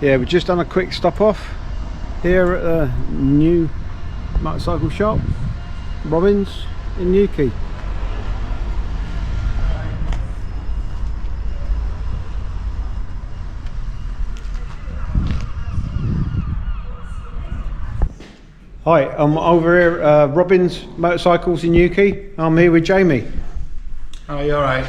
Yeah, we've just done a quick stop off here at a new motorcycle shop, Robins in Newquay. Hi, I'm over here at Robins Motorcycles in Newquay. I'm here with Jamie. Oh, you alright?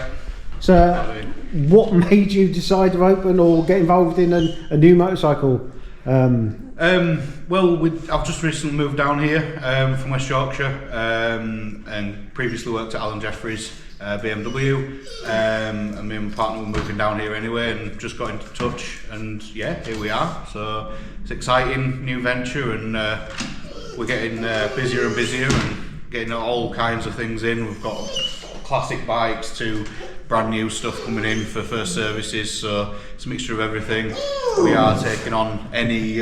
So, what made you decide to open or get involved in a new motorcycle? Well, I've just recently moved down here from West Yorkshire and previously worked at Alan Jeffries BMW, and me and my partner were moving down here anyway and just got into touch, and yeah, here we are. So it's exciting, new venture, and we're getting busier and busier and getting all kinds of things in. We've got classic bikes to brand new stuff coming in for first services, so it's a mixture of everything. We are taking on any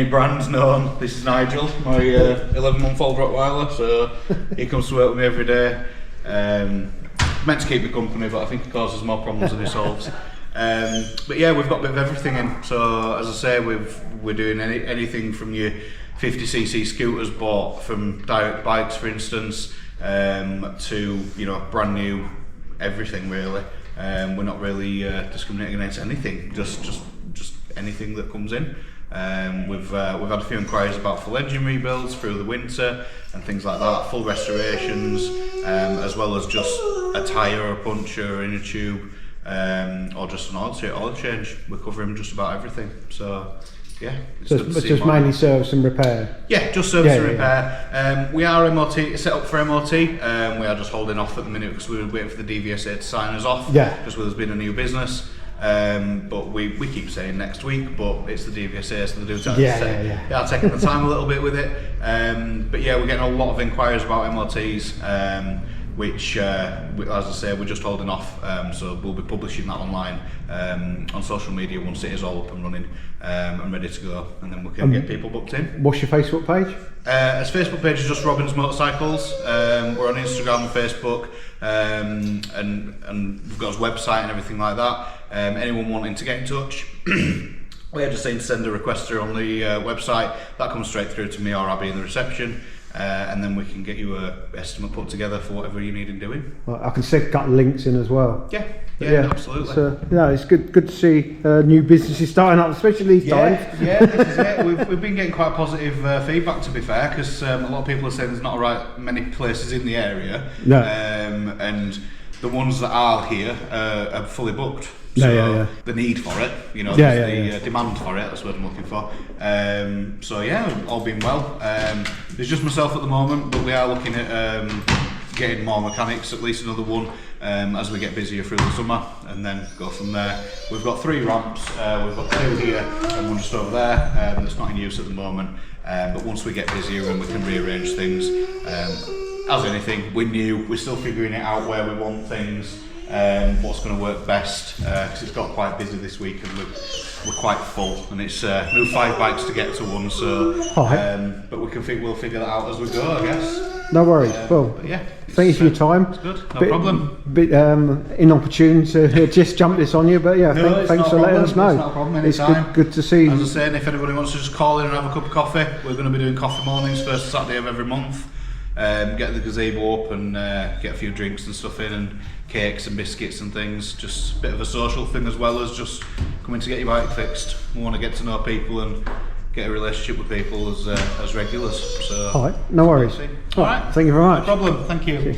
brands known. This is Nigel, my 11-month-old Rottweiler, so he comes to work with me every day. Meant to keep me company, but I think it causes more problems than it solves. But yeah, we've got a bit of everything in. So as I say, we're doing anything from your 50cc scooters bought from Direct Bikes, for instance, to brand new everything really. We're not really discriminating against anything, just anything that comes in. We've had a few inquiries about full engine rebuilds through the winter and things like that, full restorations, as well as just a tyre or a puncture or inner tube, or just an oil change. We're covering just about everything. So yeah, so it's just mainly service and repair. Yeah, just service and repair. We are set up for MOT. We are just holding off at the minute because we were waiting for the DVSA to sign us off. Yeah. Because there's been a new business. But we keep saying next week, but it's the DVSA, so they do they are taking the time a little bit with it. But yeah, we're getting a lot of inquiries about MOTs, which, as I say, we're just holding off. So we'll be publishing that online on social media once it is all up and running and ready to go, and then we can get people booked in. What's your Facebook page? His Facebook page is just Robins Motorcycles. We're on Instagram and Facebook, and we've got his website and everything like that. Anyone wanting to get in touch, we're just saying to send a request through on the website. That comes straight through to me or Abby in the reception, and then we can get you an estimate put together for whatever you need in doing. Well, I can see got links in as well. Yeah, absolutely. So, it's good to see new businesses starting up, especially these times. Yeah, this is it. We've been getting quite positive feedback, to be fair, because a lot of people are saying there's not many places in the area, and the ones that are here are fully booked. So the need for it, the demand for it, that's what I'm looking for. So yeah, all been well. There's just myself at the moment, but we are looking at getting more mechanics, at least another one, as we get busier through the summer, and then go from there. We've got 3 ramps, we've got 2 here and one just over there that's not in use at the moment, but once we get busier and we can rearrange things, as anything, we're new, we're still figuring it out where we want things, what's going to work best, because it's got quite busy this week and we're quite full, and it's moved 5 bikes to get to one, so but we'll figure that out as we go, I guess. No worries. Yeah, thank you for your time. It's good, no problem. Bit inopportune to just jump this on you, but yeah, thanks for letting us know. It's not a problem, anytime. It's good to see. As I say, and if anybody wants to just call in and have a cup of coffee, we're going to be doing coffee mornings first Saturday of every month. Get the gazebo up and get a few drinks and stuff in, and cakes and biscuits and things. Just a bit of a social thing as well as just coming to get your bike fixed. We want to get to know people and get a relationship with people as regulars. So all right, no worries. All right, thank you very much. No problem. Thank you.